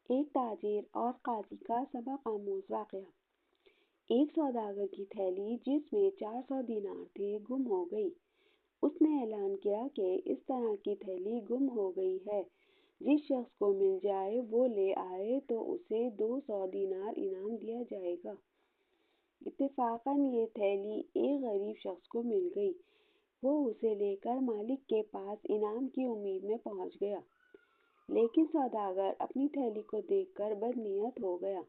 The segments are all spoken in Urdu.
ایک تاجر اور قاضی کا سبق آموز واقعہ۔ ایک سوداگر کی تھیلی جس میں 400 دینار تھے گم ہو گئی۔ اس نے اعلان کیا کہ اس طرح کی تھیلی گم ہو گئی ہے، جس شخص کو مل جائے وہ لے آئے تو اسے 200 دینار انعام دیا جائے گا۔ اتفاقاً یہ تھیلی ایک غریب شخص کو مل گئی۔ وہ اسے لے کر مالک کے پاس انعام کی امید میں پہنچ گیا، لیکن سوداگر اپنی تھیلی کو دیکھ کر بدنیت ہو گیا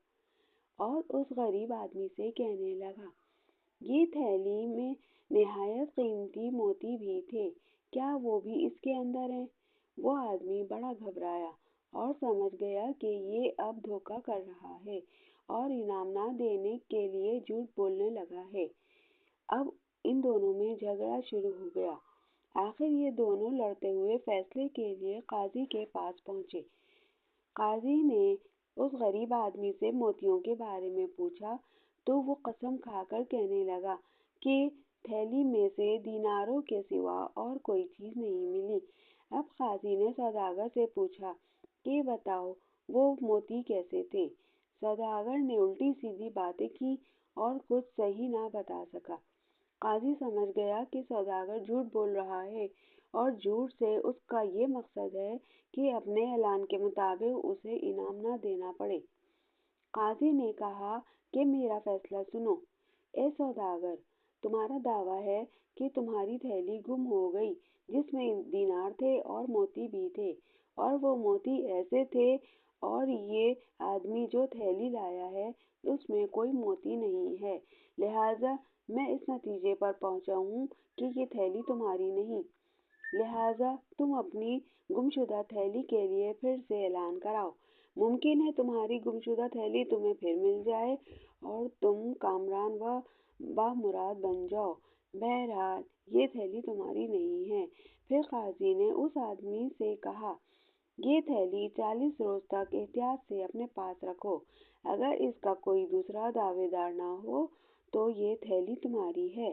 اور اس غریب آدمی سے کہنے لگا، یہ تھیلی میں نہایت قیمتی موتی بھی تھے، کیا وہ بھی اس کے اندر ہیں؟ وہ آدمی بڑا گھبرایا اور سمجھ گیا کہ یہ اب دھوکہ کر رہا ہے اور انعام نہ دینے کے لیے جھوٹ بولنے لگا ہے۔ اب ان دونوں میں جھگڑا شروع ہو گیا۔ آخر یہ دونوں لڑتے ہوئے فیصلے کے لیے قاضی کے پاس پہنچے۔ قاضی نے اس غریب آدمی سے موتیوں کے بارے میں پوچھا تو وہ قسم کھا کر کہنے لگا کہ تھیلی میں سے دیناروں کے سوا اور کوئی چیز نہیں ملی۔ اب قاضی نے سوداگر سے پوچھا کہ بتاؤ وہ موتی کیسے تھے؟ سوداگر نے الٹی سیدھی باتیں کی اور کچھ صحیح نہ بتا سکا۔ قاضی سمجھ گیا کہ سوداگر جھوٹ بول رہا ہے اور جھوٹ سے اس کا یہ مقصد ہے کہ اپنے اعلان کے مطابق اسے انعام نہ دینا پڑے۔ قاضی نے کہا کہ میرا فیصلہ سنو۔ اے سوداگر، تمہارا دعویٰ ہے کہ تمہاری تھیلی گم ہو گئی جس میں دینار تھے اور موتی بھی تھے، اور وہ موتی ایسے تھے اور یہ آدمی جو تھیلی لایا ہے اس میں کوئی موتی نہیں ہے، لہٰذا میں اس نتیجے پر پہنچا ہوں کہ یہ تھیلی تمہاری نہیں۔ لہٰذا تم اپنی گمشدہ تھیلی کے لیے پھر سے اعلان کراؤ۔ ممکن ہے تمہاری گمشدہ تھیلی تمہیں پھر مل جائے اور تم کامران و بامراد بن جاؤ۔ بہرحال یہ تھیلی تمہاری نہیں ہے۔ پھر قاضی نے اس آدمی سے کہا، یہ تھیلی 40 روز تک احتیاط سے اپنے پاس رکھو۔ اگر اس کا کوئی دوسرا دعوے دار نہ ہو تو یہ تھیلی تمہاری ہے۔